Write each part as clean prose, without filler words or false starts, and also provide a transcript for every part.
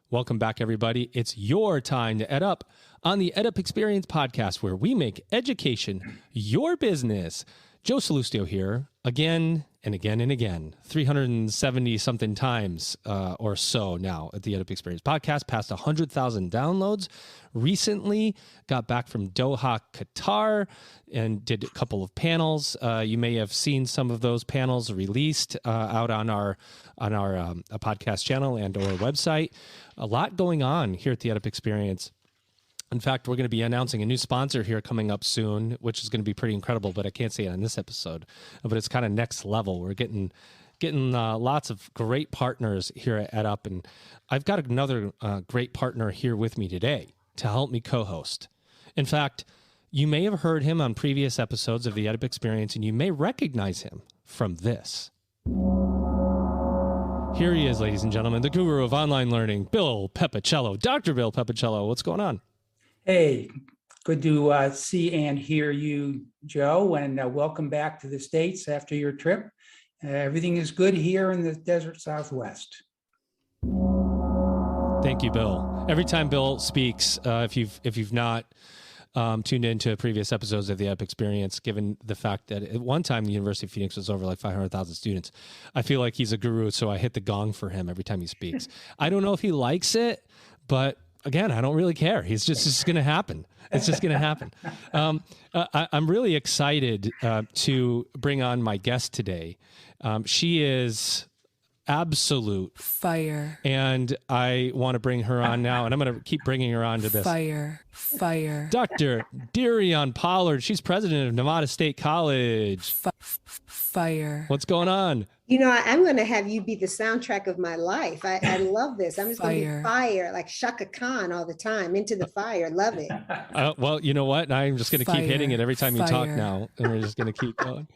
Welcome back, everybody. It's your time to EdUp on the EdUp Experience podcast, where we make education your business. Joe Salustio here, again and again and again, 370 something times or so now at the EdUp Experience podcast, past 100,000 downloads. Recently got back from Doha, Qatar, and did a couple of panels. You may have seen some of those panels released out on our podcast channel and or website. A lot going on here at the EdUp Experience. In fact, we're going to be announcing a new sponsor here coming up soon, which is going to be pretty incredible, but I can't say it on this episode. But it's kind of next level. We're getting lots of great partners here at EdUp, and I've got another great partner here with me today to help me co-host. In fact, you may have heard him on previous episodes of the EdUp Experience, and you may recognize him from this. Here he is, ladies and gentlemen, the guru of online learning, Bill Pepicello. Dr. Bill Pepicello, what's going on? Hey, good to see and hear you, Joe, and welcome back to the States after your trip. Everything is good here in the desert Southwest. Thank you, Bill. Every time Bill speaks, if you've not tuned into previous episodes of the EdUp Experience, given the fact that at one time the University of Phoenix was over like 500,000 students, I feel like he's a guru, so I hit the gong for him every time he speaks. I don't know if he likes it, but again, I don't really care. It's just going to happen. It's just going to happen. I'm really excited to bring on my guest today. She is absolute fire. And I want to bring her on now, and I'm going to keep bringing her on to this. Fire. Dr. DeRionne Pollard. She's president of Nevada State College. Fire. What's going on? You know, I'm going to have you be the soundtrack of my life. I love this. I'm just going to be fire, like Shaka Khan all the time, into the fire. Love it. Well, you know what? I'm just going to keep hitting it every time you talk now, and we're just going to keep going.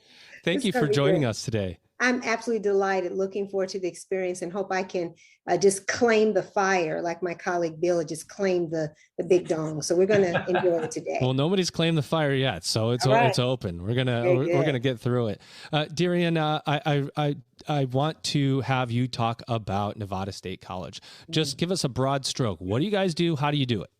Thank you for joining us today. I'm absolutely delighted, looking forward to the experience, and hope I can just claim the fire like my colleague Bill just claimed the big dong. So we're going to enjoy it today. Well, nobody's claimed the fire yet, so it's open. We're gonna get through it. DeRionne, I want to have you talk about Nevada State College. Just give us a broad stroke. What do you guys do? How do you do it?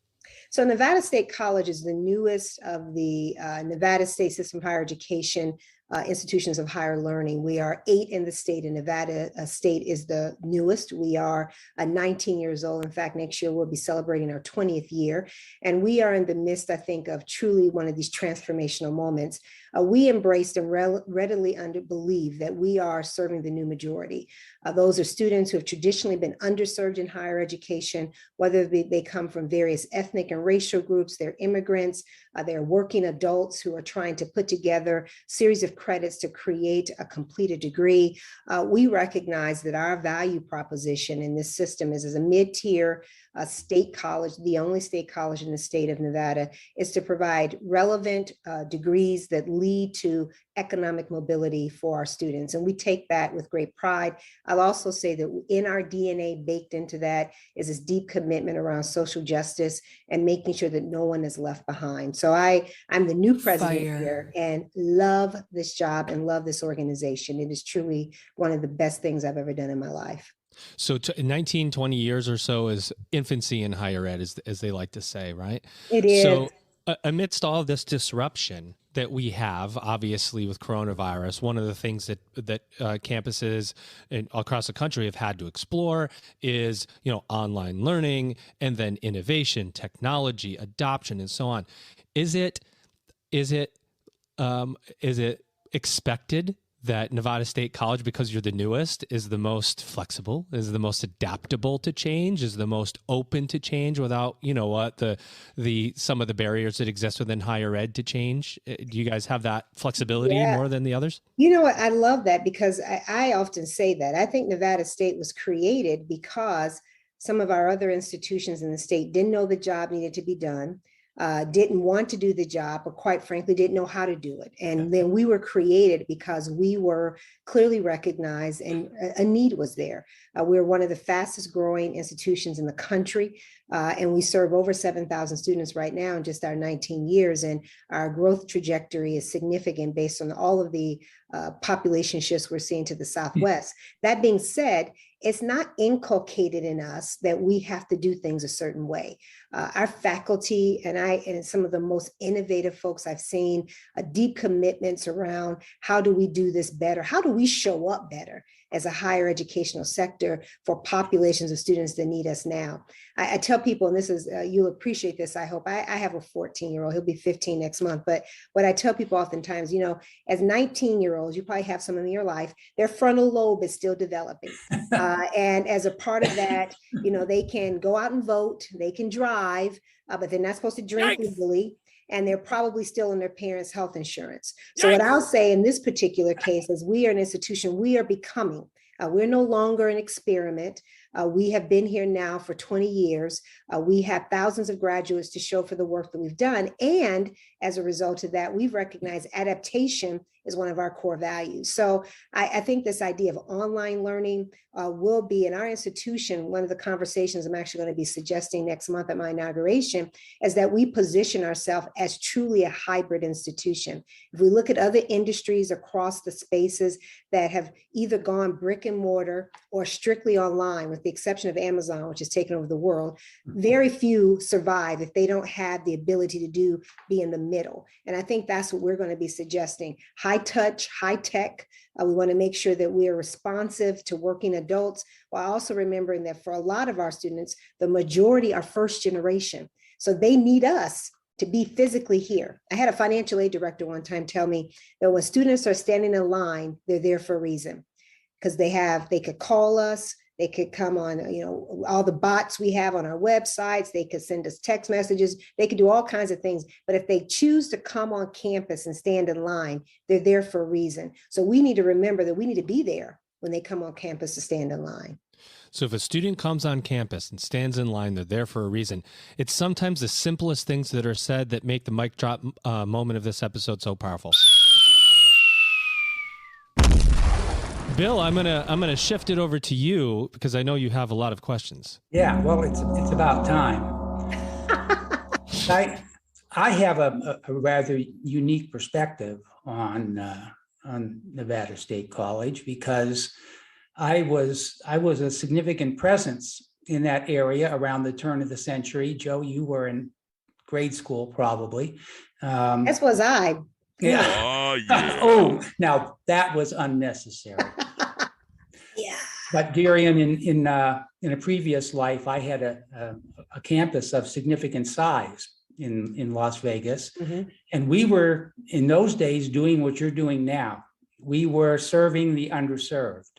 So Nevada State College is the newest of the Nevada State System of Higher Education institutions of higher learning. We are 8 in the state, and Nevada State is the newest. We are 19 years old. In fact, next year we'll be celebrating our 20th year. And we are in the midst, I think, of truly one of these transformational moments. We embraced and readily believe that we are serving the new majority. Those are students who have traditionally been underserved in higher education, whether they come from various ethnic and racial groups, they're immigrants, they're working adults who are trying to put together a series of credits to create a completed degree. We recognize that our value proposition in this system is as a mid-tier state college, the only state college in the state of Nevada, is to provide relevant degrees that lead to economic mobility for our students. And we take that with great pride. I'll also say that in our DNA, baked into that is this deep commitment around social justice and making sure that no one is left behind. So I'm the new president here and love this job and love this organization. It is truly one of the best things I've ever done in my life. So 19, 20 years or so is infancy in higher ed, as they like to say, right? It is. So amidst all of this disruption that we have, obviously, with coronavirus, one of the things that campuses across the country have had to explore is, online learning, and then innovation, technology, adoption, and so on. Is it expected that Nevada State College, because you're the newest, is the most flexible, is the most adaptable to change, is the most open to change without, some of the barriers that exist within higher ed to change? Do you guys have that flexibility more than the others? You know what? I love that, because I often say that. I think Nevada State was created because some of our other institutions in the state didn't know the job needed to be done. Didn't want to do the job, but quite frankly, didn't know how to do it. And then we were created because we were clearly recognized and a need was there. We're one of the fastest growing institutions in the country. And we serve over 7,000 students right now in just our 19 years. And our growth trajectory is significant based on all of the population shifts we're seeing to the Southwest. That being said, it's not inculcated in us that we have to do things a certain way. Our faculty and some of the most innovative folks I've seen, deep commitments around how do we do this better? How do we show up better as a higher educational sector for populations of students that need us now? I tell people, and this is, you'll appreciate this, I hope. I have a 14-year-old, he'll be 15 next month. But what I tell people oftentimes, as 19-year-olds, you probably have some in your life, their frontal lobe is still developing. And as a part of that, they can go out and vote, they can drive, but they're not supposed to drink legally. And they're probably still on their parents' health insurance. So what I'll say in this particular case is we are an institution, we are becoming, we're no longer an experiment. We have been here now for 20 years. We have thousands of graduates to show for the work that we've done. And as a result of that, we've recognized adaptation is one of our core values. So I think this idea of online learning will be in our institution. One of the conversations I'm actually going to be suggesting next month at my inauguration is that we position ourselves as truly a hybrid institution. If we look at other industries across the spaces that have either gone brick and mortar or strictly online, with the exception of Amazon, which has taken over the world, very few survive if they don't have the ability to be in the middle. And I think that's what we're going to be suggesting. High touch, high tech. We want to make sure that we are responsive to working adults, while also remembering that for a lot of our students, the majority are first generation. So they need us to be physically here. I had a financial aid director one time tell me that when students are standing in line, they're there for a reason, because they could call us, they could come on, all the bots we have on our websites, they could send us text messages, they could do all kinds of things. But if they choose to come on campus and stand in line, they're there for a reason. So we need to remember that we need to be there when they come on campus to stand in line. So if a student comes on campus and stands in line, they're there for a reason. It's sometimes the simplest things that are said that make the mic drop moment of this episode so powerful. Bill, I'm gonna shift it over to you because I know you have a lot of questions. Yeah, well, it's about time. I have a rather unique perspective on Nevada State College, because I was a significant presence in that area around the turn of the century. Joe, you were in grade school probably. As was I. Yeah. Oh, yeah. Oh, now that was unnecessary. Yeah. But DeRionne, in a previous life, I had a campus of significant size in Las Vegas. Mm-hmm. And we were, in those days, doing what you're doing now. We were serving the underserved.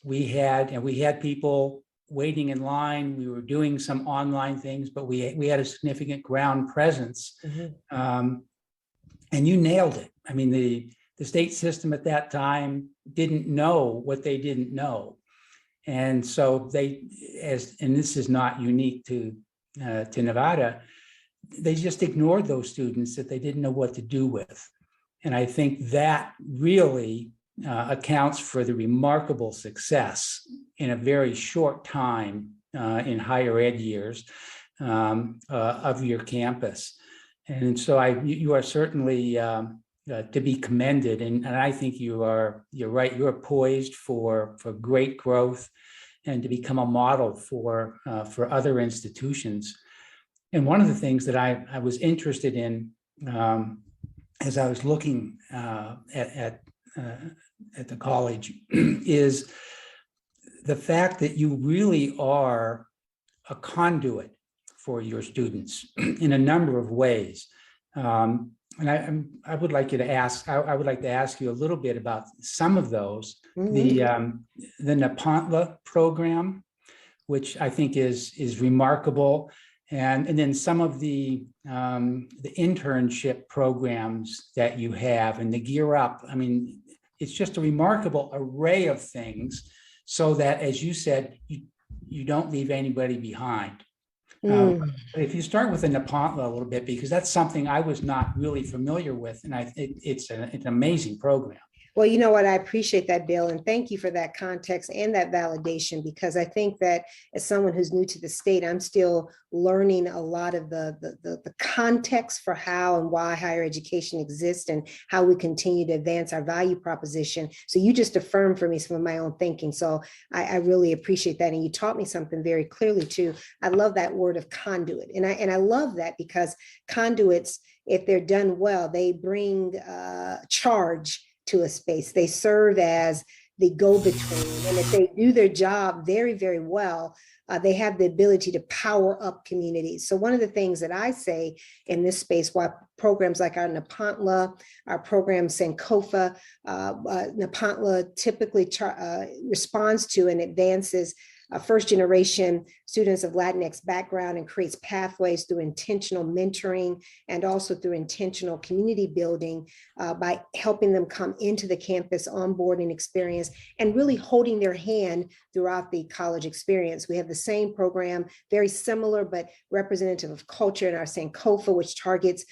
We had people waiting in line. We were doing some online things, but we had a significant ground presence. Mm-hmm. And you nailed it. I mean, the state system at that time didn't know what they didn't know. And so and this is not unique to Nevada, they just ignored those students that they didn't know what to do with. And I think that really accounts for the remarkable success in a very short time in higher ed years of your campus. And so you are certainly to be commended, and I think you're right. You're poised for great growth and to become a model for other institutions. And one of the things that I was interested in as I was looking at the college is the fact that you really are a conduit for your students in a number of ways. And I would like to ask you a little bit about some of those. Mm-hmm. The Nepantla program, which I think is remarkable, and then some of the internship programs that you have, and the Gear Up. I mean, it's just a remarkable array of things, so that, as you said, you don't leave anybody behind. If you start with the Nepantla a little bit, because that's something I was not really familiar with, and it's an amazing program. Well, you know what? I appreciate that, Bill, and thank you for that context and that validation, because I think that as someone who's new to the state, I'm still learning a lot of the context for how and why higher education exists and how we continue to advance our value proposition. So you just affirmed for me some of my own thinking. So I really appreciate that. And you taught me something very clearly too. I love that word of conduit. And I love that, because conduits, if they're done well, they bring charge to a space. They serve as the go-between. And if they do their job very, very well, they have the ability to power up communities. So one of the things that I say in this space, why programs like our Nepantla, our program Sankofa, Nepantla typically responds to and advances first generation students of Latinx background and creates pathways through intentional mentoring and also through intentional community building by helping them come into the campus onboarding experience and really holding their hand throughout the college experience. We have the same program, very similar but representative of culture in our Sankofa, which targets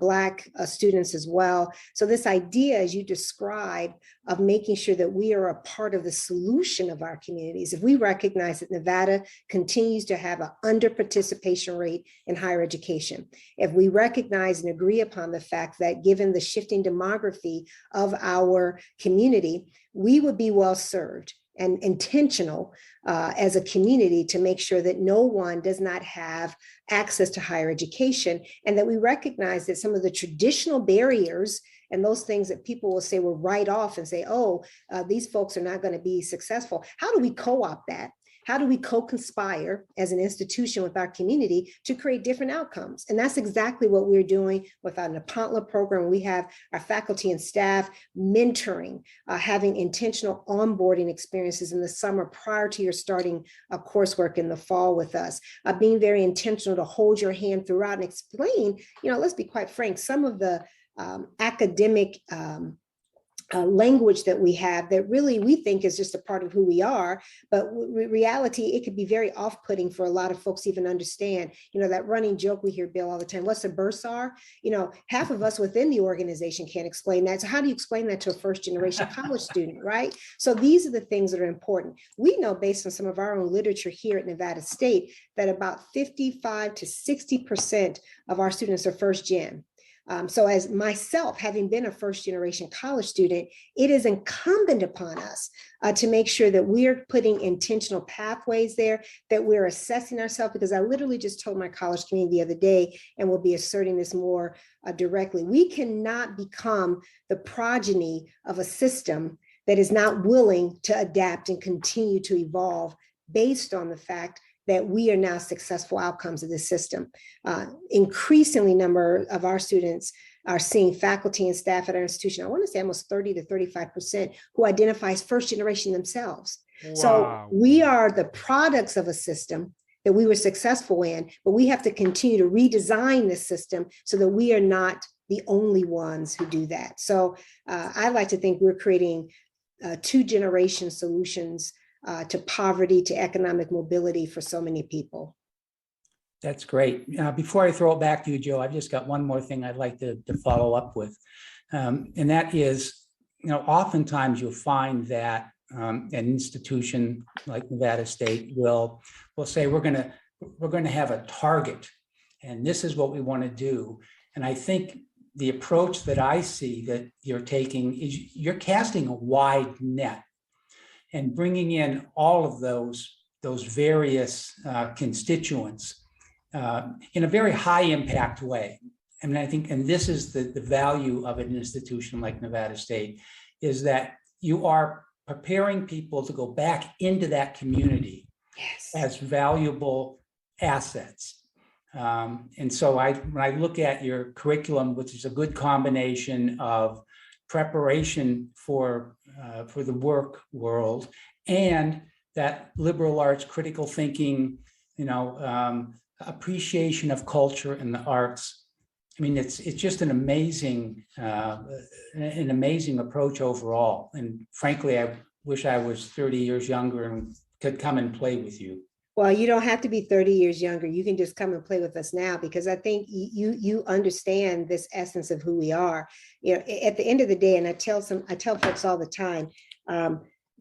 Black students as well. So this idea, as you describe, of making sure that we are a part of the solution of our communities. If we recognize that Nevada continues to have an under participation rate in higher education, if we recognize and agree upon the fact that given the shifting demography of our community, we would be well served and intentional as a community to make sure that no one does not have access to higher education, and that we recognize that some of the traditional barriers and those things that people will say will write off and say, oh, these folks are not going to be successful. How do we co-opt that? How do we co-conspire as an institution with our community to create different outcomes? And that's exactly what we're doing with our Nepantla program. We have our faculty and staff mentoring, having intentional onboarding experiences in the summer prior to your starting coursework in the fall with us, being very intentional to hold your hand throughout and explain, let's be quite frank, some of the academic language that we have that really we think is just a part of who we are, but reality, it could be very off-putting for a lot of folks to even understand. That running joke we hear, Bill, all the time, what's a bursar? Half of us within the organization can't explain that. So how do you explain that to a first-generation college student, right? So these are the things that are important. We know, based on some of our own literature here at Nevada State, that about 55 to 60% of our students are first-gen. So as myself, having been a first generation college student, it is incumbent upon us to make sure that we're putting intentional pathways there, that we're assessing ourselves, because I literally just told my college community the other day, and we'll be asserting this more directly. We cannot become the progeny of a system that is not willing to adapt and continue to evolve based on the fact that we are now successful outcomes of this system. Increasingly number of our students are seeing faculty and staff at our institution, I want to say almost 30 to 35%, who identify as first generation themselves. Wow. So we are the products of a system that we were successful in, but we have to continue to redesign this system so that we are not the only ones who do that. So I like to think we're creating two-generation solutions to poverty, to economic mobility for so many people. That's great. Before I throw it back to you, Joe, I've just got one more thing I'd like to follow up with. And that is, oftentimes you'll find that an institution like Nevada State will say, we're going to have a target, and this is what we want to do. And I think the approach that I see that you're taking is you're casting a wide net and bringing in all of those various constituents in a very high impact way. I mean, I think, and this is the value of an institution like Nevada State, is that you are preparing people to go back into that community as valuable assets. And so when I look at your curriculum, which is a good combination of preparation for the work world and that liberal arts, critical thinking, appreciation of culture and the arts. I mean, it's just an amazing approach overall. And frankly, I wish I was 30 years younger and could come and play with you. Well, you don't have to be 30 years younger. You can just come and play with us now, because I think you understand this essence of who we are. At the end of the day, and I tell folks all the time,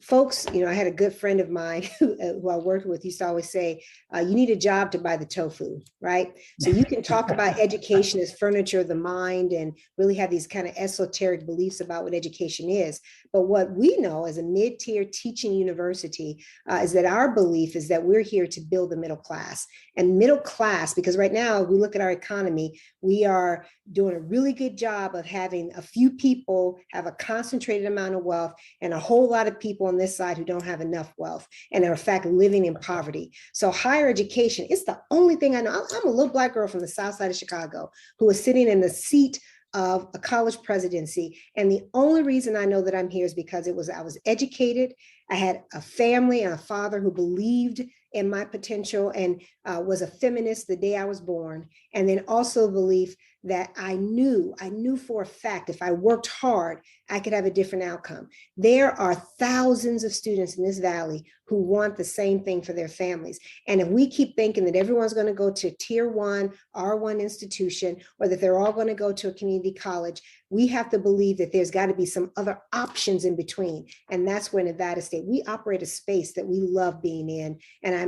folks, I had a good friend of mine who I worked with used to always say, you need a job to buy the tofu, right? So you can talk about education as furniture of the mind and really have these kind of esoteric beliefs about what education is. But what we know as a mid-tier teaching university is that our belief is that we're here to build the middle class. And middle class, because right now we look at our economy, we are doing a really good job of having a few people have a concentrated amount of wealth and a whole lot of people on this side who don't have enough wealth and are in fact living in poverty. So higher education, it's the only thing I know. I'm a little Black girl from the South Side of Chicago who is sitting in the seat of a college presidency. And the only reason I know that I'm here is because I was educated. I had a family and a father who believed in my potential and was a feminist the day I was born. And then also belief that I knew for a fact, if I worked hard, I could have a different outcome. There are thousands of students in this valley who want the same thing for their families. And if we keep thinking that everyone's going to go to tier 1, R1 institution, or that they're all going to go to a community college, we have to believe that there's got to be some other options in between. And that's where Nevada State, we operate a space that we love being in. And I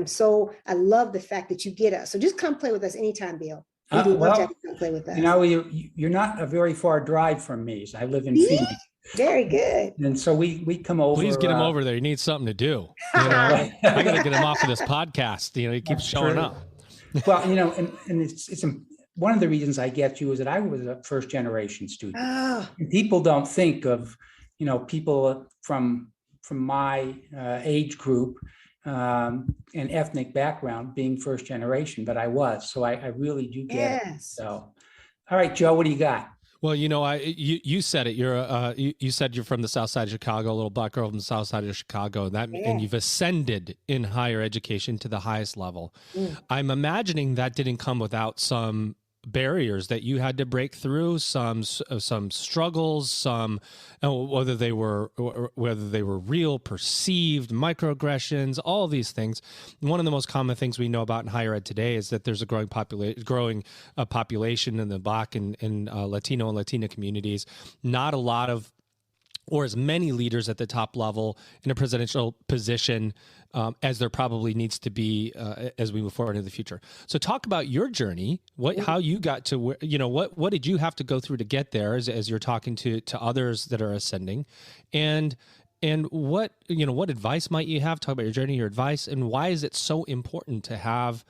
love the fact that you get us. So just come play with us anytime, Bill. We'd love to have you come play with us. You're not a very far drive from me. So I live in Phoenix. Very good. And so we come over. Please get him over there. He needs something to do. I got to get him off of this podcast. He keeps showing up. Well, and it's one of the reasons I get you is that I was a first generation student. Oh. People don't think of, people from my age group and ethnic background being first generation, but I was. So I really do get it. So, all right, Joe, what do you got? Well, you said it. You said you're from the South Side of Chicago, a little Black girl from the South Side of Chicago, and you've ascended in higher education to the highest level. I'm imagining that didn't come without some barriers that you had to break through, some struggles, whether they were real, perceived, microaggressions, all of these things. One of the most common things we know about in higher ed today is that there's a growing population in the Black and Latino and Latina communities. Not a lot of, or as many leaders at the top level in a presidential position as there probably needs to be as we move forward into the future. So talk about your journey, how you got to where, what did you have to go through to get there as you're talking to others that are ascending, and what advice might you have? Talk about your journey, your advice, and why is it so important to have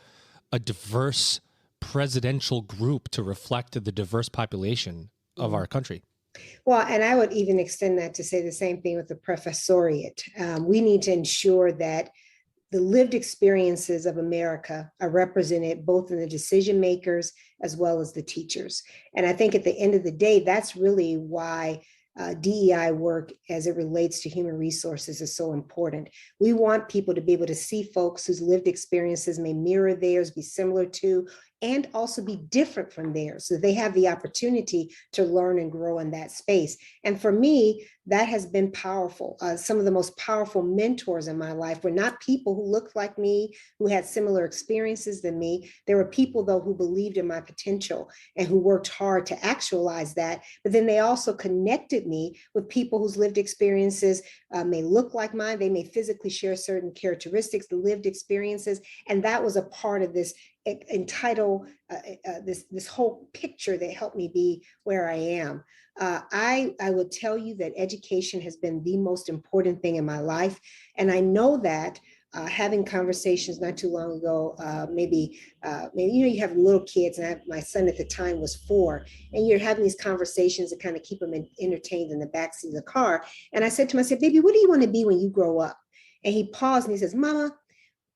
a diverse presidential group to reflect the diverse population of our country? Well, and I would even extend that to say the same thing with the professoriate. We need to ensure that the lived experiences of America are represented both in the decision makers as well as the teachers. And I think at the end of the day, that's really why DEI work as it relates to human resources is so important. We want people to be able to see folks whose lived experiences may mirror theirs, be similar to, and also be different from theirs, so they have the opportunity to learn and grow in that space. And for me, that has been powerful. Some of the most powerful mentors in my life were not people who looked like me, who had similar experiences than me. There were people, though, who believed in my potential and who worked hard to actualize that. But then they also connected me with people whose lived experiences may look like mine. They may physically share certain characteristics, the lived experiences. And that was a part of this this whole picture that helped me be where I am. I would tell you that education has been the most important thing in my life. And I know that having conversations not too long ago, maybe you have little kids, and my son at the time was 4, and you're having these conversations to kind of keep them entertained in the backseat of the car. And I said to him, baby, what do you want to be when you grow up? And he paused and he says, Mama,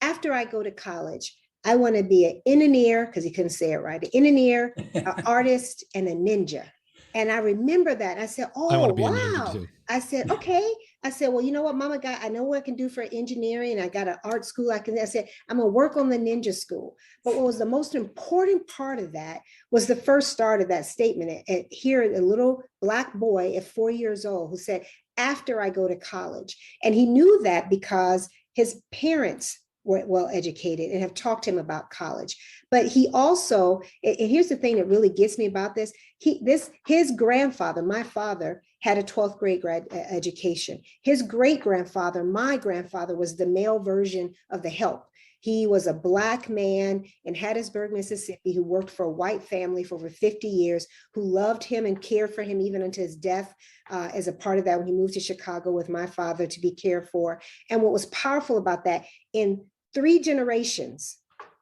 after I go to college, I want to be an engineer, because he couldn't say it right, an engineer, an artist, and a ninja. And I remember that. I said, oh, wow. I said, okay. I said, well, you know what, Mama, I know what I can do for engineering. I got an art school. I said, I'm going to work on the ninja school. But what was the most important part of that was the first start of that statement. And here, a little Black boy at 4 years old who said, after I go to college. And he knew that because his parents well educated and have talked to him about college. But he also, and here's the thing that really gets me about this, his grandfather, my father, had a 12th grade education. His great grandfather, my grandfather, was the male version of the help. He was a Black man in Hattiesburg, Mississippi, who worked for a white family for over 50 years, who loved him and cared for him even until his death as a part of that when he moved to Chicago with my father to be cared for. And what was powerful about that, in 3 generations,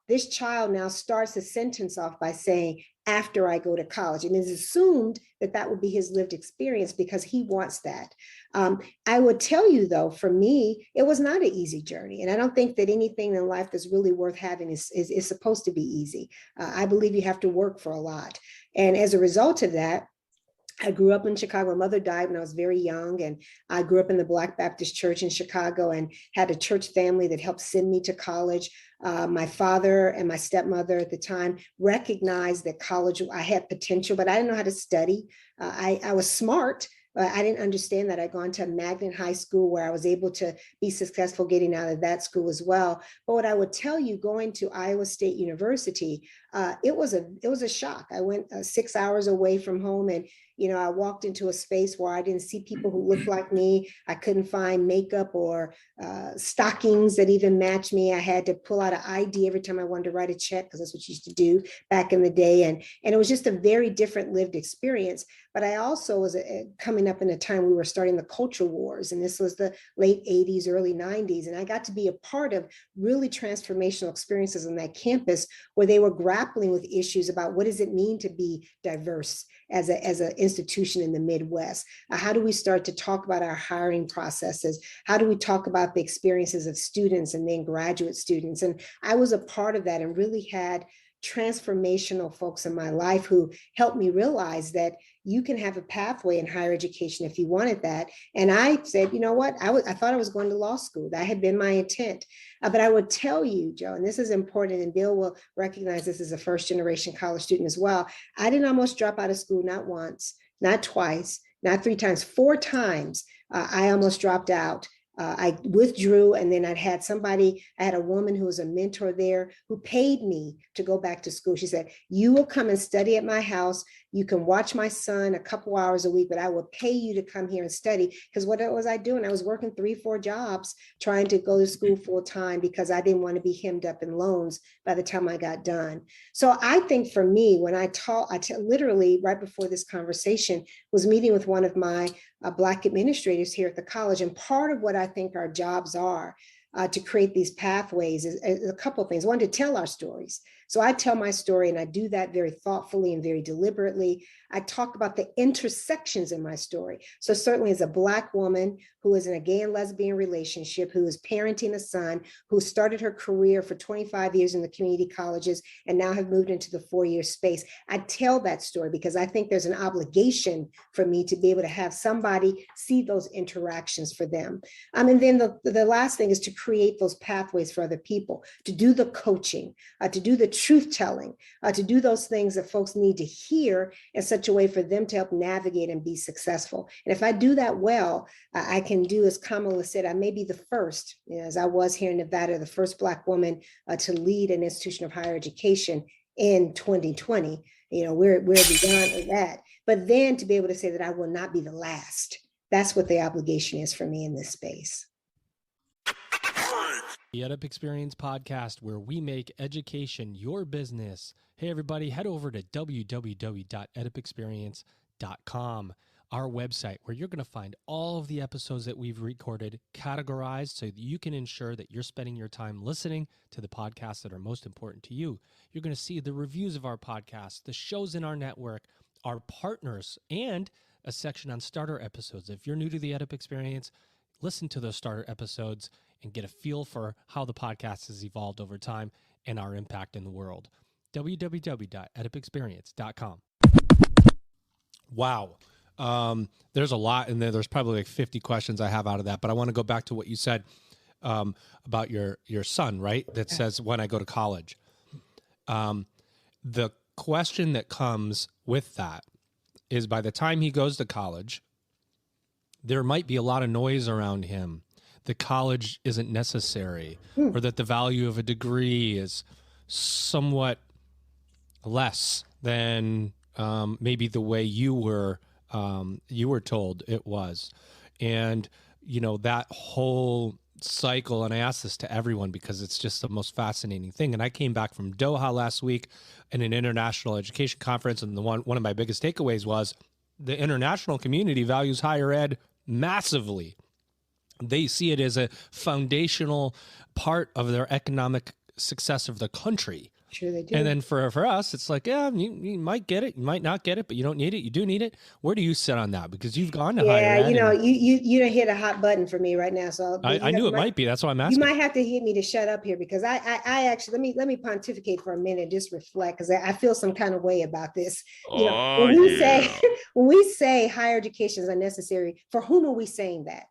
this child now starts a sentence off by saying, after I go to college. And it's assumed that that would be his lived experience because he wants that. I would tell you, though, for me, it was not an easy journey. And I don't think that anything in life that's really worth having is supposed to be easy. I believe you have to work for a lot. And as a result of that, I grew up in Chicago. My mother died when I was very young, and I grew up in the Black Baptist Church in Chicago and had a church family that helped send me to college. My father and my stepmother at the time recognized that college, I had potential, but I didn't know how to study. I was smart, but I didn't understand that. I'd gone to a magnet high school where I was able to be successful getting out of that school as well. But what I would tell you, going to Iowa State University, it was a shock. I went 6 hours away from home, and I walked into a space where I didn't see people who looked like me. I couldn't find makeup or stockings that even matched me. I had to pull out an ID every time I wanted to write a check, because that's what you used to do back in the day. And it was just a very different lived experience. But I also was coming up in a time we were starting the culture wars, and this was the late 80s, early 90s. And I got to be a part of really transformational experiences on that campus where they were grappling with issues about what does it mean to be diverse as an institution in the Midwest. How do we start to talk about our hiring processes? How do we talk about the experiences of students and then graduate students? And I was a part of that and really had transformational folks in my life who helped me realize that you can have a pathway in higher education if you wanted that. And I said, you know what? I thought I was going to law school. That had been my intent. But I would tell you, Joe, and this is important, and Bill will recognize this as a first-generation college student as well. I didn't almost drop out of school, not once, not twice, not 3 times, 4 times. I almost dropped out. I withdrew, and then I had a woman who was a mentor there who paid me to go back to school. She said, you will come and study at my house. You can watch my son a couple hours a week, but I will pay you to come here and study. Because what was I doing? I was working 3-4 jobs trying to go to school full time because I didn't want to be hemmed up in loans by the time I got done. So I think for me, when I literally right before this conversation was meeting with one of my Black administrators here at the college. And part of what I think our jobs are to create these pathways is a couple of things. One, to tell our stories. So I tell my story, and I do that very thoughtfully and very deliberately. I talk about the intersections in my story. So certainly as a Black woman who is in a gay and lesbian relationship, who is parenting a son, who started her career for 25 years in the community colleges and now have moved into the 4-year space, I tell that story because I think there's an obligation for me to be able to have somebody see those interactions for them. And then the last thing is to create those pathways for other people, to do the coaching, to do the truth telling, to do those things that folks need to hear in such a way for them to help navigate and be successful. And if I do that well, I can do, as Kamala said, I may be the first, as I was here in Nevada, the first Black woman to lead an institution of higher education in 2020. We're beyond that. But then to be able to say that I will not be the last, that's what the obligation is for me in this space. The EdUp Experience podcast, where we make education your business. Hey, everybody, head over to www.edupexperience.com, our website, where you're going to find all of the episodes that we've recorded categorized so that you can ensure that you're spending your time listening to the podcasts that are most important to you. You're going to see the reviews of our podcasts, the shows in our network, our partners, and a section on starter episodes. If you're new to the EdUp Experience, listen to those starter episodes and get a feel for how the podcast has evolved over time and our impact in the world. www.edupexperience.com. Wow. There's a lot in there. There's probably like 50 questions I have out of that, but I want to go back to what you said about your son, right? That says, when I go to college. The question that comes with that is, by the time he goes to college, there might be a lot of noise around him that college isn't necessary, Hmm. or that the value of a degree is somewhat less than maybe the way you were told it was. And, you know, that whole cycle, and I ask this to everyone because it's just the most fascinating thing. And I came back from Doha last week in an international education conference, and one of my biggest takeaways was the international community values higher ed massively. They see it as a foundational part of their economic success of the country. Sure they do. And then for us, it's like, yeah, you might get it, you might not get it, but you don't need it. You do need it. Where do you sit on that? Because you've gone to higher ed. You know, you don't hit a hot button for me right now. So I knew it might be. That's why I'm asking. You might have to hit me to shut up here, because I actually let me pontificate for a minute, just reflect, because I feel some kind of way about this. You know, when we say higher education is unnecessary, for whom are we saying that?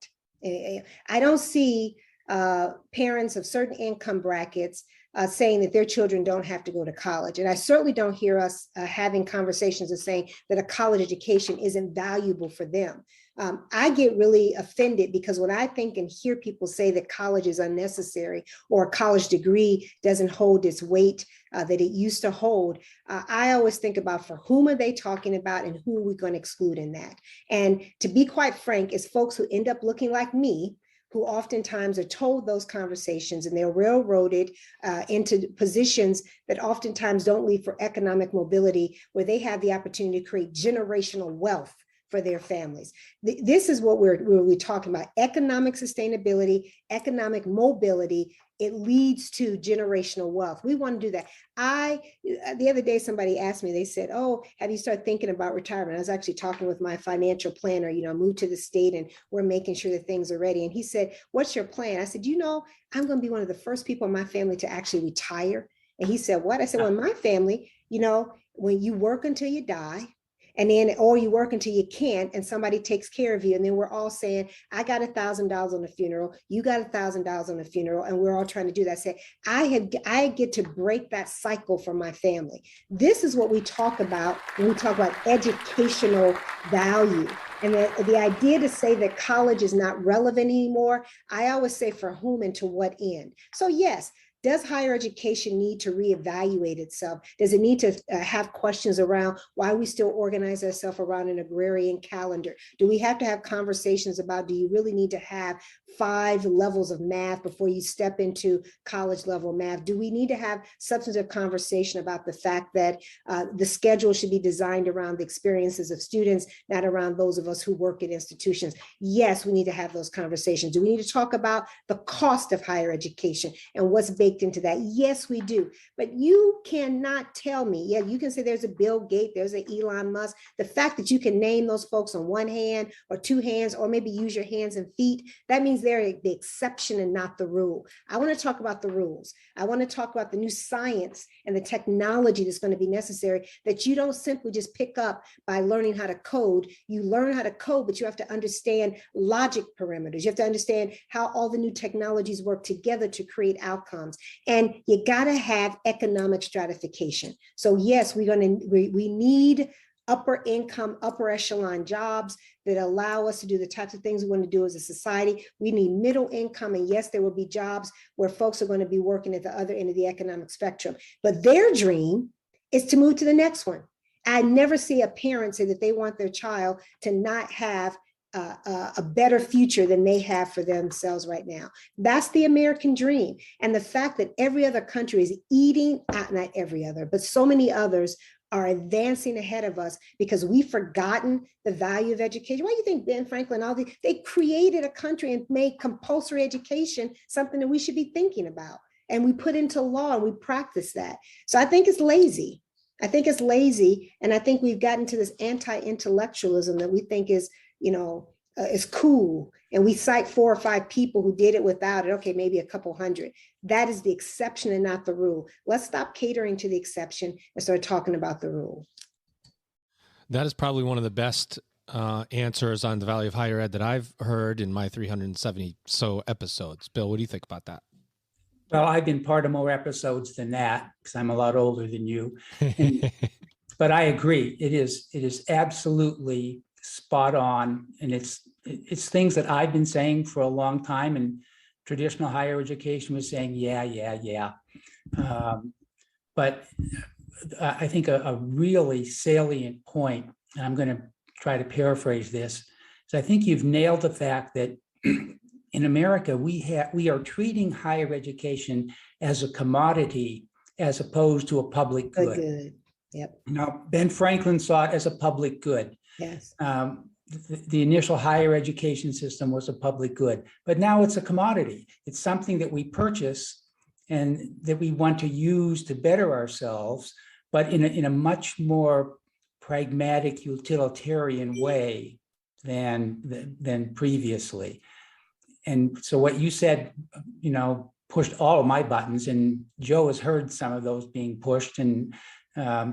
I don't see parents of certain income brackets saying that their children don't have to go to college. And I certainly don't hear us having conversations of saying that a college education isn't valuable for them. I get really offended because when I think and hear people say that college is unnecessary or a college degree doesn't hold its weight that it used to hold, I always think about for whom are they talking about and who are we going to exclude in that? And to be quite frank, it's folks who end up looking like me, who oftentimes are told those conversations and they're railroaded into positions that oftentimes don't lead for economic mobility, where they have the opportunity to create generational wealth for their families. This is what we're talking about: economic sustainability, economic mobility. It leads to generational wealth. We want to do that. The other day, somebody asked me, they said, oh, have you started thinking about retirement? I was actually talking with my financial planner, you know, moved to the state and we're making sure that things are ready. And he said, what's your plan? I said, you know, I'm going to be one of the first people in my family to actually retire. And he said, what? I said, well, in my family, you know, when you work until you die, and then, or you work until you can't, and somebody takes care of you. And then we're all saying, I got $1,000 on the funeral, you got $1,000 on the funeral, and we're all trying to do that. Say, I get to break that cycle for my family. This is what we talk about when we talk about educational value. And the idea to say that college is not relevant anymore, I always say for whom and to what end. So yes, does higher education need to reevaluate itself? Does it need to have questions around why we still organize ourselves around an agrarian calendar? Do we have to have conversations about, do you really need to have 5 levels of math before you step into college level math? Do we need to have substantive conversation about the fact that the schedule should be designed around the experiences of students, not around those of us who work at institutions? Yes, we need to have those conversations. Do we need to talk about the cost of higher education and what's baked into that? Yes, we do. But you cannot tell me, yeah, you can say there's a Bill Gates, there's an Elon Musk. The fact that you can name those folks on one hand or 2 hands, or maybe use your hands and feet, that means they're the exception and not the rule. I want to talk about the rules. I want to talk about the new science and the technology that's going to be necessary, that you don't simply just pick up by learning how to code. You learn how to code, but you have to understand logic parameters. You have to understand how all the new technologies work together to create outcomes. And you got to have economic stratification. So yes, we need upper income, upper echelon jobs that allow us to do the types of things we want to do as a society. We need middle income. And yes, there will be jobs where folks are going to be working at the other end of the economic spectrum. But their dream is to move to the next one. I never see a parent say that they want their child to not have a better future than they have for themselves right now. That's the American dream. And the fact that every other country is eating, not every other, but so many others are advancing ahead of us because we've forgotten the value of education. Why do you think Ben Franklin, they created a country and made compulsory education something that we should be thinking about? And we put into law and we practice that. So I think it's lazy. And I think we've gotten to this anti-intellectualism that we think is, is cool. And we cite 4 or 5 people who did it without it. Okay, maybe a couple hundred. That is the exception and not the rule. Let's stop catering to the exception and start talking about the rule. That is probably one of the best answers on the value of higher ed that I've heard in my 370 so episodes. Bill, what do you think about that? Well, I've been part of more episodes than that because I'm a lot older than you. But I agree. It is absolutely spot on, and it's it's things that I've been saying for a long time, and traditional higher education was saying, yeah. But I think a really salient point, and I'm going to try to paraphrase this, is I think you've nailed the fact that in America, we are treating higher education as a commodity as opposed to a public good. Good. Yep. Now, Ben Franklin saw it as a public good. Yes. The initial higher education system was a public good, but now it's a commodity. It's something that we purchase and that we want to use to better ourselves, but in a much more pragmatic, utilitarian way than previously. And so what you said, pushed all of my buttons, and Joe has heard some of those being pushed, and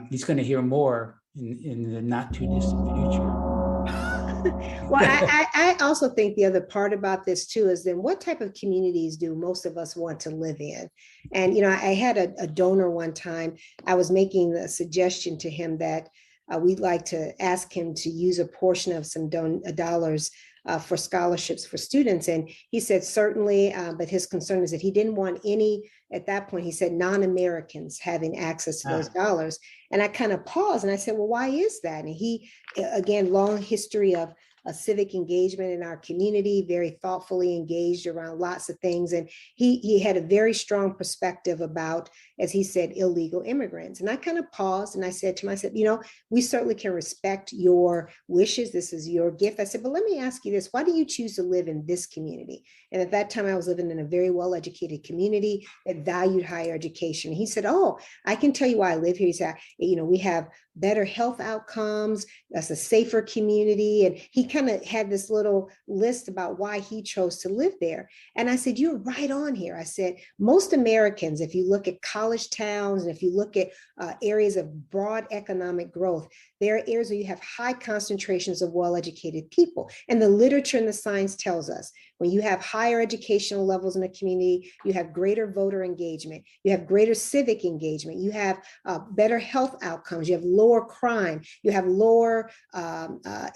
he's going to hear more in the not too distant future. Well, I also think the other part about this too is then what type of communities do most of us want to live in? And, I had a donor one time, I was making a suggestion to him that we'd like to ask him to use a portion of some dollars for scholarships for students. And he said, certainly, but his concern is that he didn't want any, at that point, he said, non-Americans having access to those dollars. And I kind of paused and I said, well, why is that? And he, again, long history of civic engagement in our community, very thoughtfully engaged around lots of things. And he had a very strong perspective about, as he said, illegal immigrants. And I kind of paused and I said to him, I said, we certainly can respect your wishes. This is your gift. I said, but let me ask you this. Why do you choose to live in this community? And at that time, I was living in a very well-educated community that valued higher education. And he said, oh, I can tell you why I live here. He said, we have better health outcomes. That's a safer community. And he kind of had this little list about why he chose to live there. And I said, you're right on here. I said, most Americans, if you look at college towns, and if you look at areas of broad economic growth, there are areas where you have high concentrations of well-educated people. And the literature and the science tells us when you have higher educational levels in a community, you have greater voter engagement, you have greater civic engagement, you have better health outcomes, you have lower crime, you have lower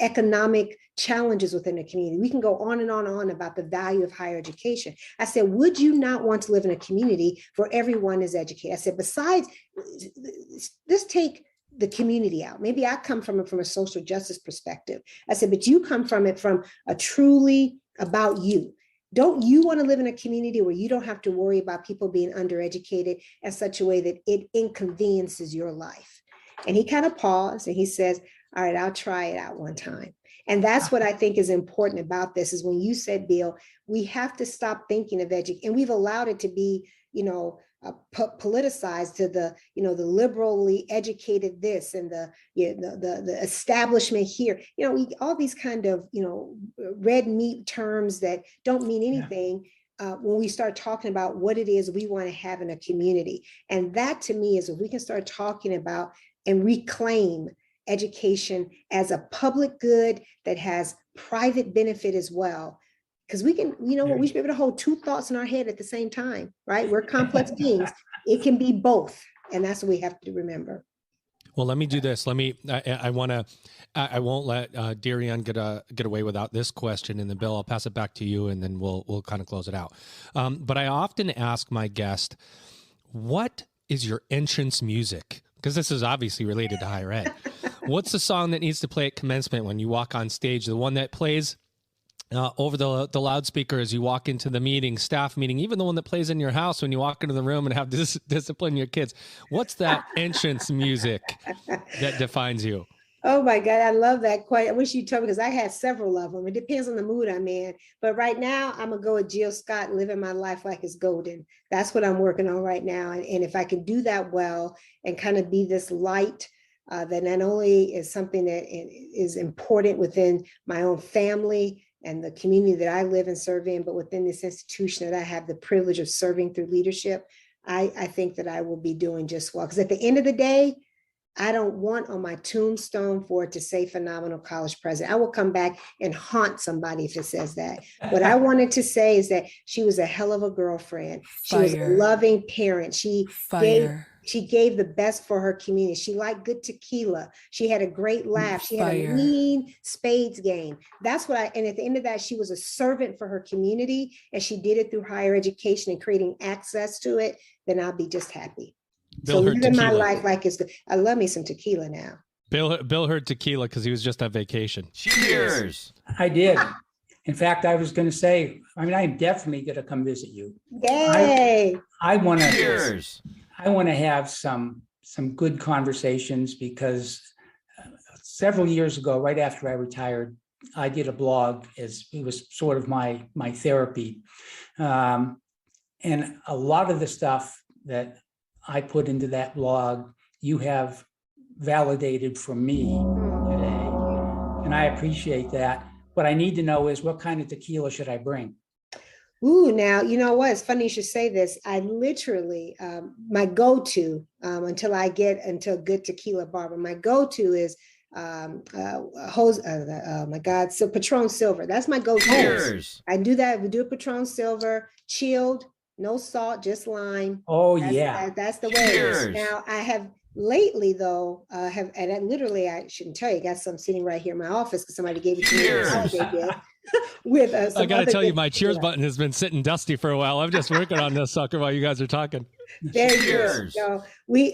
economic challenges within the community. We can go on and on and on about the value of higher education. I said, would you not want to live in a community where everyone is educated? I said, besides, let's take the community out. Maybe I come from it from a social justice perspective. I said, but you come from it from a truly about you. Don't you want to live in a community where you don't have to worry about people being undereducated in such a way that it inconveniences your life? And he kind of paused and he says, all right, I'll try it out one time. And that's what I think is important about this is when you said, Bill, we have to stop thinking of education, and we've allowed it to be, politicized to the, the liberally educated this and the establishment here, all these kind of, red meat terms that don't mean anything. When we start talking about what it is we want to have in a community. And that to me is if we can start talking about and reclaim education as a public good that has private benefit as well. Because we can, we should be able to hold two thoughts in our head at the same time, right? We're complex beings. It can be both. And that's what we have to remember. Well, let me do this. I won't let DeRionne get away without this question. And then Bill, I'll pass it back to you and then we'll kind of close it out. But I often ask my guest, what is your entrance music? Because this is obviously related to higher ed. What's the song that needs to play at commencement when you walk on stage? The one that plays over the loudspeaker as you walk into the meeting, staff meeting, even the one that plays in your house when you walk into the room and have discipline your kids. What's that entrance music that defines you? Oh my God, I love that question. I wish you told me because I had several of them. It depends on the mood I'm in. But right now, I'm going to go with Jill Scott, Living My Life Like It's Golden. That's what I'm working on right now. And if I can do that well and kind of be this light, that not only is something that is important within my own family, and the community that I live and serve in, but within this institution that I have the privilege of serving through leadership, I think that I will be doing just well. Because at the end of the day, I don't want on my tombstone for it to say phenomenal college president. I will come back and haunt somebody if it says that. What I wanted to say is that she was a hell of a girlfriend. She was a loving parent. She She gave the best for her community. She liked good tequila. She had a great laugh. She had a Fire. mean spades game. That's what and at the end of that, she was a servant for her community, and she did it through higher education and creating access to it. Then I'll be just happy. Bill So heard living my tequila. life like it's good. I love me some tequila now. Bill heard tequila because he was just on vacation. Cheers. I did. In fact, I was going to say, I mean, I'm definitely going to come visit you. Yay! I want to. Cheers. I want to have some good conversations because several years ago, right after I retired, I did a blog as it was sort of my therapy, and a lot of the stuff that I put into that blog, you have validated for me today, and I appreciate that. What I need to know is what kind of tequila should I bring? Ooh, now, you know what? It's funny you should say this. I literally, my go-to, until good tequila bar, but my go-to is, my God, so Patron Silver. That's my go-to. Cheers. I do that. We do a Patron Silver, chilled, no salt, just lime. Oh, That's the way it Cheers. is. Now, I have lately, though, I shouldn't tell you, got some sitting right here in my office because somebody gave it to me as a holiday gift. With I got to tell you, my cheers button. button has been sitting dusty for a while. I'm just working on this sucker while you guys are talking. Very good. Cheers. So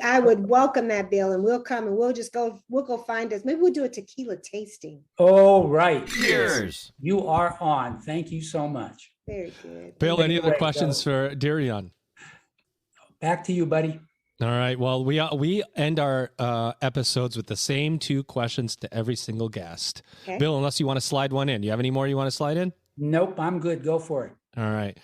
I would welcome that, Bill, and we'll come and we'll go find us. Maybe we'll do a tequila tasting. Oh, right. Cheers. You are on. Thank you so much. Very good. Bill, any other Great, questions for DeRionne? Back to you, buddy. All right. Well, we end our episodes with the same two questions to every single guest. Okay. Bill, unless you want to slide one in. Do you have any more you want to slide in? Nope, I'm good. Go for it. All right.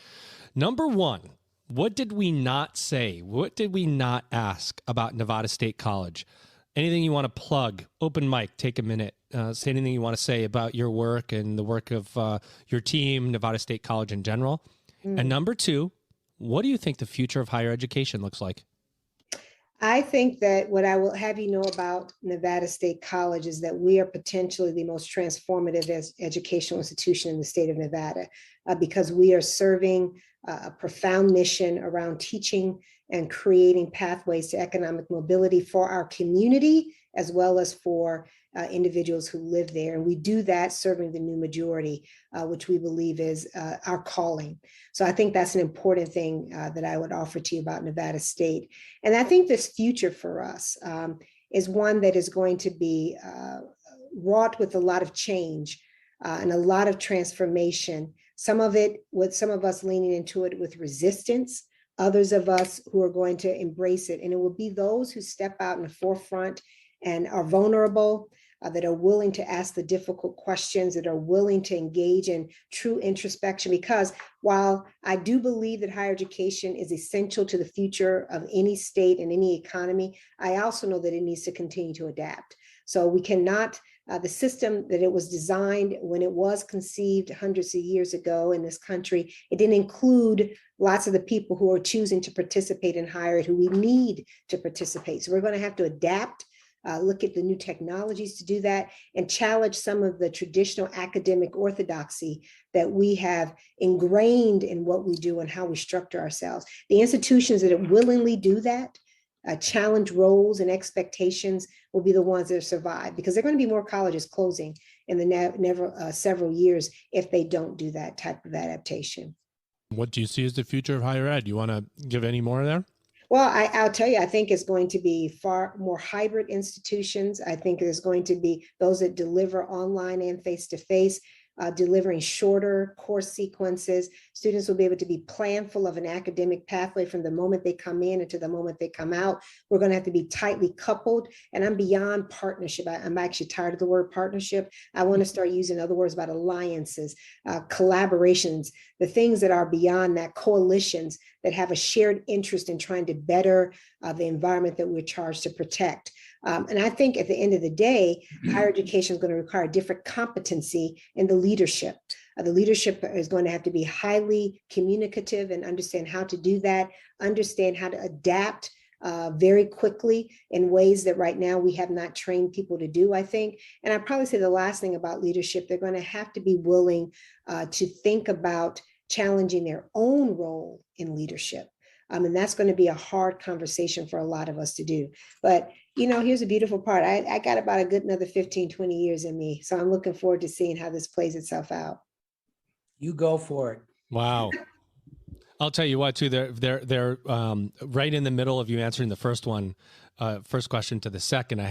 Number one, what did we not say? What did we not ask about Nevada State College? Anything you want to plug? Open mic, take a minute. Say anything you want to say about your work and the work of your team, Nevada State College in general. And number two, what do you think the future of higher education looks like? I think that what I will have you know about Nevada State College is that we are potentially the most transformative educational institution in the state of Nevada because we are serving a profound mission around teaching and creating pathways to economic mobility for our community as well as for individuals who live there. And we do that serving the new majority, which we believe is our calling. So I think that's an important thing that I would offer to you about Nevada State. And I think this future for us is one that is going to be wrought with a lot of change and a lot of transformation. Some of it with some of us leaning into it with resistance, others of us who are going to embrace it. And it will be those who step out in the forefront and are vulnerable, that are willing to ask the difficult questions, that are willing to engage in true introspection. Because while I do believe that higher education is essential to the future of any state and any economy, I also know that it needs to continue to adapt. So we cannot, the system that it was designed when it was conceived hundreds of years ago in this country, it didn't include lots of the people who are choosing to participate in higher ed, who we need to participate. So we're going to have to adapt, look at the new technologies to do that, and challenge some of the traditional academic orthodoxy that we have ingrained in what we do and how we structure ourselves. The institutions that willingly do that, challenge roles and expectations, will be the ones that survive, because there are going to be more colleges closing in the several years if they don't do that type of adaptation. What do you see as the future of higher ed? You want to give any more there? Well, I'll tell you, I think it's going to be far more hybrid institutions. I think there's going to be those that deliver online and face-to-face, delivering shorter course sequences. Students will be able to be planful of an academic pathway from the moment they come in and to the moment they come out. We're going to have to be tightly coupled. And I'm beyond partnership. I'm actually tired of the word partnership. I want to start using other words about alliances, collaborations, the things that are beyond that, coalitions that have a shared interest in trying to better the environment that we're charged to protect. And I think at the end of the day, higher education is going to require a different competency in the leadership. The leadership is going to have to be highly communicative and understand how to do that, understand how to adapt very quickly in ways that right now we have not trained people to do, I think. And I'd probably say the last thing about leadership, they're going to have to be willing to think about challenging their own role in leadership. And that's going to be a hard conversation for a lot of us to do. But, here's a beautiful part. I got about a good another 15, 20 years in me. So I'm looking forward to seeing how this plays itself out. You go for it. Wow. I'll tell you what, too, they're right in the middle of you answering the first question to the second.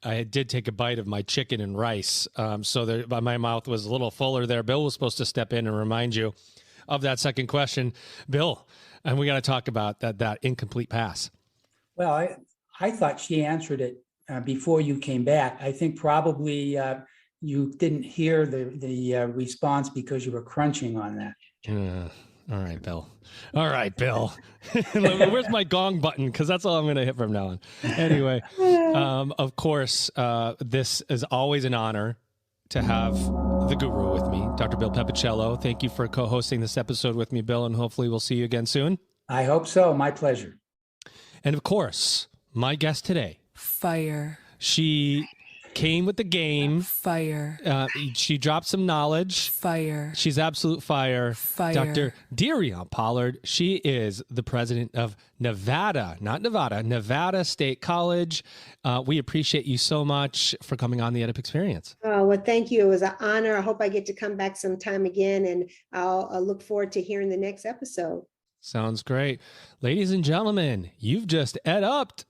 I did take a bite of my chicken and rice. So my mouth was a little fuller there. Bill was supposed to step in and remind you of that second question. Bill, and we got to talk about that incomplete pass. Well, I thought she answered it before you came back. I think probably you didn't hear the response because you were crunching on that. All right, Bill. Where's my gong button? Because that's all I'm going to hit from now on. Anyway, of course, this is always an honor to have the guru with me, Dr. Bill Pepicello. Thank you for co-hosting this episode with me, Bill, and hopefully we'll see you again soon. I hope so. My pleasure. And of course, my guest today. Fire. She came with the game. Fire. She dropped some knowledge. Fire. She's absolute fire. Fire. Dr. DeRionne Pollard. She is the president of Nevada State College. We appreciate you so much for coming on the EdUp Experience. Oh, well, thank you. It was an honor. I hope I get to come back sometime again, and I'll look forward to hearing the next episode. Sounds great. Ladies and gentlemen, you've just EdUp'd.